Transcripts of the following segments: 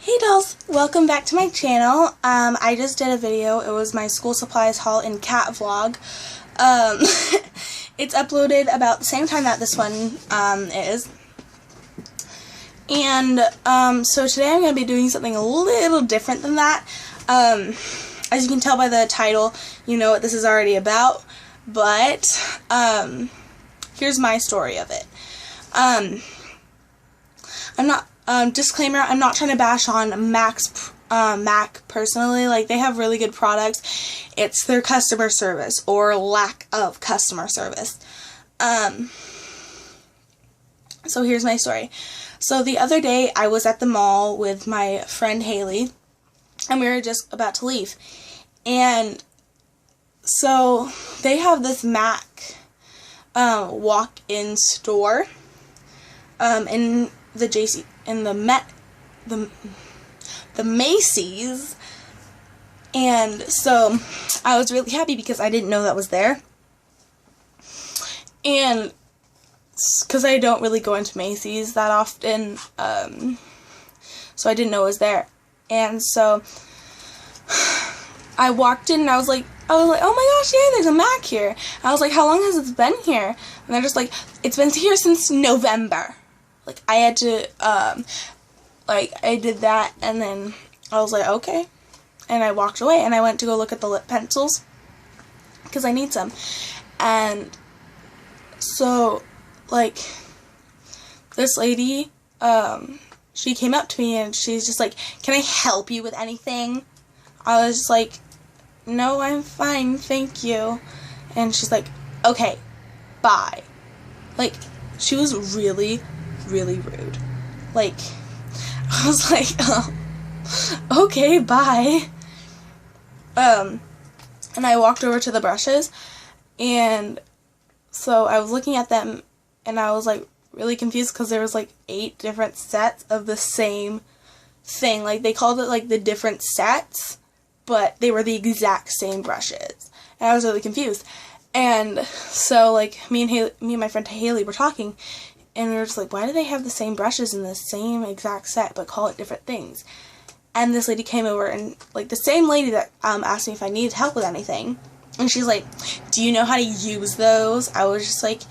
Hey dolls, welcome back to my channel. I just did a video. It was my school supplies haul and cat vlog. It's uploaded about the same time that this one is. And so today I'm going to be doing something a little different than that. As you can tell by the title, you know what this is already about. But here's my story of it. Disclaimer, I'm not trying to bash on Mac personally. Like, they have really good products. It's their customer service or lack of customer service. So here's my story. So the other day I was at the mall with my friend Haley, and we were just about to leave. And so they have this Mac walk-in store in the Macy's, and so I was really happy because I didn't know that was there, and because I don't really go into Macy's that often, so I didn't know it was there. And so I walked in and I was like, oh my gosh, yeah, there's a Mac here. I was like, how long has it been here? And they're just like, it's been here since November. Like, I had to, I did that, and then I was like, okay. And I walked away, and I went to go look at the lip pencils, because I need some. And so, like, this lady, she came up to me, and she's just like, can I help you with anything? I was just like, no, I'm fine, thank you. And she's like, okay, bye. Like, she was really rude. Like, I was like, oh, okay, bye. And I walked over to the brushes, and so I was looking at them, and I was like really confused because there was like 8 different sets of the same thing. Like, they called it like the different sets, but they were the exact same brushes, and I was really confused. And so, like, me and my friend Haley were talking, and we were just like, why do they have the same brushes in the same exact set but call it different things? And this lady came over, and, like, the same lady that asked me if I needed help with anything, and she's like, do you know how to use those? I was just like,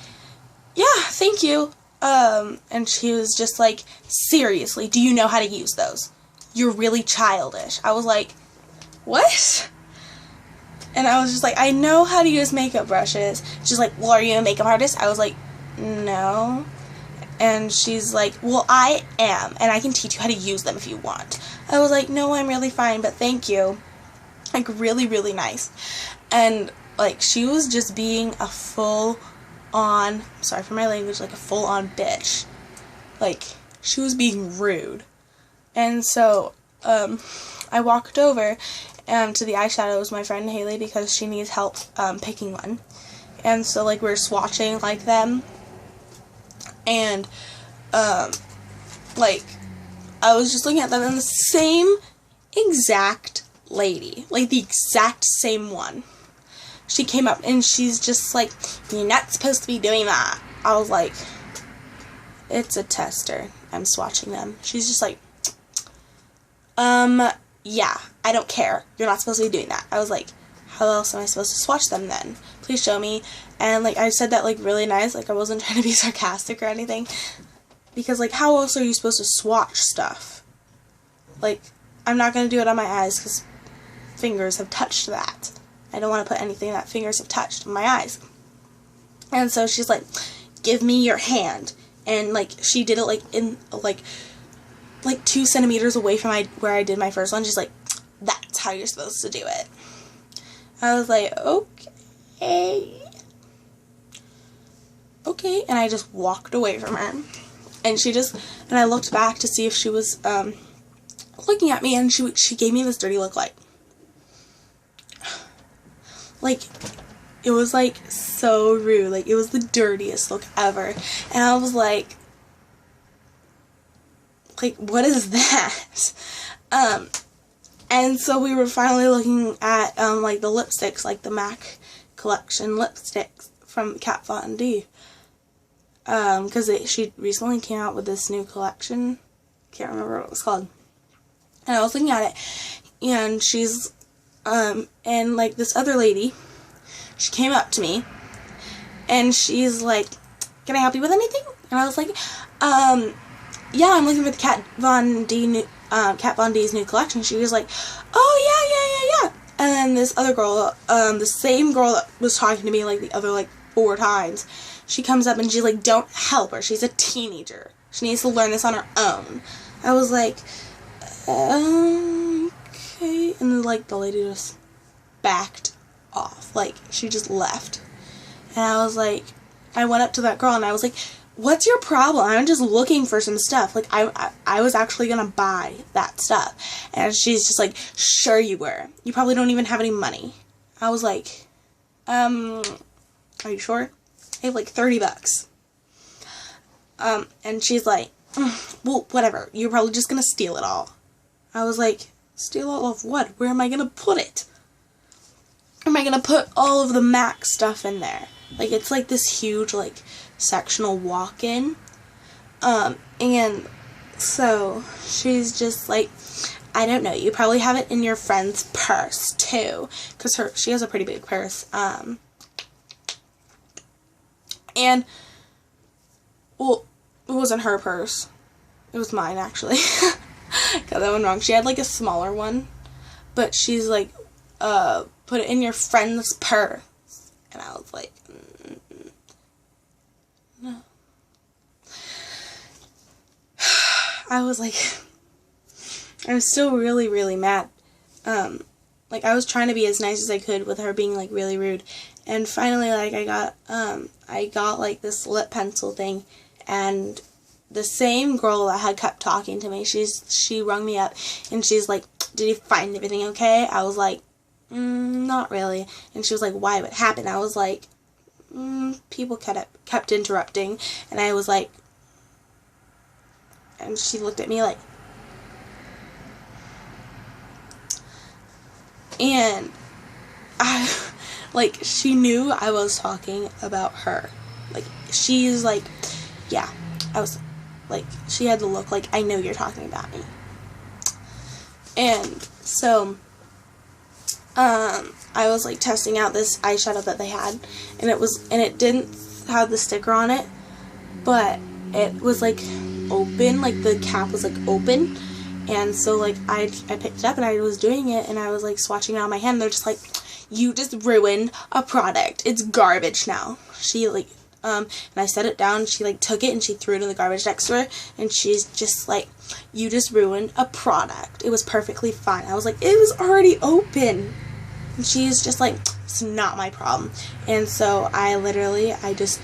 yeah, thank you. And she was just like, seriously, do you know how to use those? You're really childish. I was like, what? And I was just like, I know how to use makeup brushes. She's like, well, are you a makeup artist? I was like, no. And she's like, well, I am, and I can teach you how to use them if you want. I was like, no, I'm really fine, but thank you. Like, really nice. And, like, she was just being a full-on, sorry for my language, like a full-on bitch. Like, she was being rude. And so, I walked over to the eyeshadows with my friend Haley because she needs help picking one. And so, like, we're swatching, like, them. And, like, I was just looking at them, and the same exact lady, like, the exact same one, she came up, and she's just like, you're not supposed to be doing that. I was like, it's a tester. I'm swatching them. She's just like, yeah, I don't care. You're not supposed to be doing that. I was like, how else am I supposed to swatch them then? Please show me. And, like, I said that, like, really nice. Like, I wasn't trying to be sarcastic or anything. Because, like, how else are you supposed to swatch stuff? Like, I'm not going to do it on my eyes because fingers have touched that. I don't want to put anything that fingers have touched on my eyes. And so she's like, give me your hand. And, like, she did it, like, in, like 2 centimeters away from where I did my first one. She's like, that's how you're supposed to do it. I was like, okay. Okay, and I just walked away from her. And I looked back to see if she was, looking at me, and she gave me this dirty look, like, it was, like, so rude. Like, it was the dirtiest look ever. And I was like, what is that? And so we were finally looking at, like, the lipsticks, like, the MAC collection lipsticks from Kat Von D. Because she recently came out with this new collection. Can't remember what it was called. And I was looking at it, and she's, and like this other lady, she came up to me, and she's like, can I help you with anything? And I was like, yeah, I'm looking for the Kat Von D's new collection. She was like, oh, yeah. And then this other girl, the same girl that was talking to me like the other like 4 times, she comes up and she's like, don't help her. She's a teenager. She needs to learn this on her own. I was like, okay. And then like the lady just backed off. Like, she just left. And I was like, I went up to that girl and I was like, what's your problem? I'm just looking for some stuff. Like, I was actually gonna buy that stuff. And she's just like, sure you were. You probably don't even have any money. I was like, are you sure? I have like $30. And she's like, well, whatever. You're probably just gonna steal it all. I was like, steal all of what? Where am I gonna put it? Am I gonna put all of the MAC stuff in there? Like, it's like this huge, like, sectional walk-in. And so she's just like, I don't know, you probably have it in your friend's purse too, because she has a pretty big purse. And well, it wasn't her purse, it was mine actually. Got that one wrong. She had like a smaller one, but she's like, put it in your friend's purse. And I was like, no. I was like, I was still really, really mad. Like, I was trying to be as nice as I could with her being, like, really rude. And finally, like, I got, like, this lip pencil thing. And the same girl that had kept talking to me, she rung me up. And she's like, did you find everything okay? I was like, not really. And she was like, why? What happened? I was like, people kept interrupting. And I was like, and she looked at me like, and like, she knew I was talking about her. Like, she's like, yeah, I was like, she had to look like, I know you're talking about me. And so, I was like testing out this eyeshadow that they had, and it didn't have the sticker on it, but it was like open, like the cap was like open. And so like I picked it up and I was doing it, and I was like swatching it on my hand, and they're just like, you just ruined a product, it's garbage now. She like and I set it down, she like took it and she threw it in the garbage next to her, and she's just like, you just ruined a product, it was perfectly fine. I was like, it was already open. And she's just like, it's not my problem. And so I just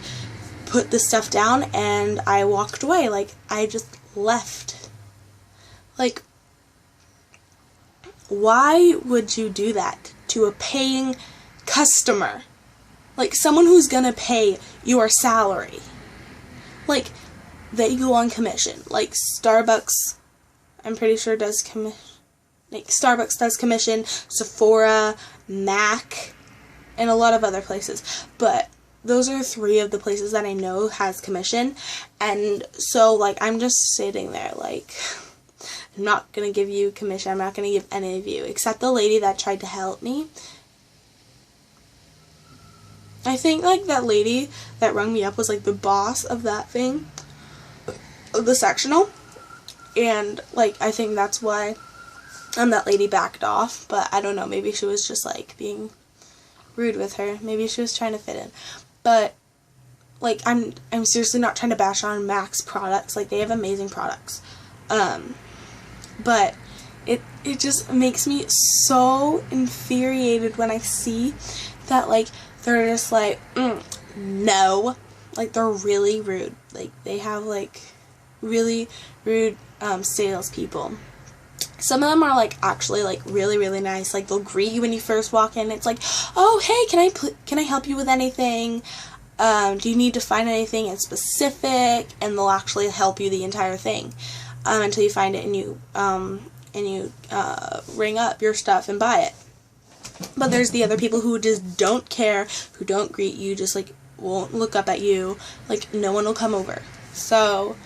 put the stuff down and I walked away. Like, I just left. Like, why would you do that to a paying customer? Like, someone who's gonna pay your salary. Like, they go on commission. Like, Starbucks, I'm pretty sure does commission. Like, Starbucks does commission, Sephora, MAC, and a lot of other places. But those are 3 of the places that I know has commission. And so, like, I'm just sitting there, like, I'm not going to give you commission. I'm not going to give any of you, except the lady that tried to help me. I think, like, that lady that rung me up was, like, the boss of that thing, of the sectional. And, like, I think that's why that lady backed off. But I don't know, maybe she was just, like, being rude with her. Maybe she was trying to fit in. But, like, I'm seriously not trying to bash on MAC's products. Like, they have amazing products. But it just makes me so infuriated when I see that, like, they're just like, no. Like, they're really rude. Like, they have, like, really rude salespeople. Some of them are, like, actually, like, really, really nice. Like, they'll greet you when you first walk in. It's like, oh, hey, can I help you with anything? Do you need to find anything in specific? And they'll actually help you the entire thing until you find it and you ring up your stuff and buy it. But there's the other people who just don't care, who don't greet you, just, like, won't look up at you. Like, no one will come over. So,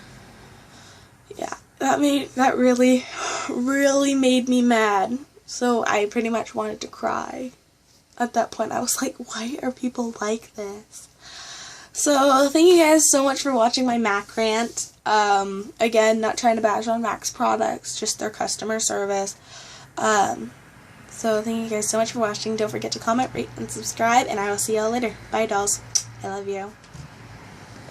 yeah, that really really made me mad. So I pretty much wanted to cry. At that point, I was like, why are people like this? So, thank you guys so much for watching my MAC rant. Again, not trying to bash on MAC's products, just their customer service. So, thank you guys so much for watching. Don't forget to comment, rate, and subscribe, and I will see y'all later. Bye, dolls. I love you.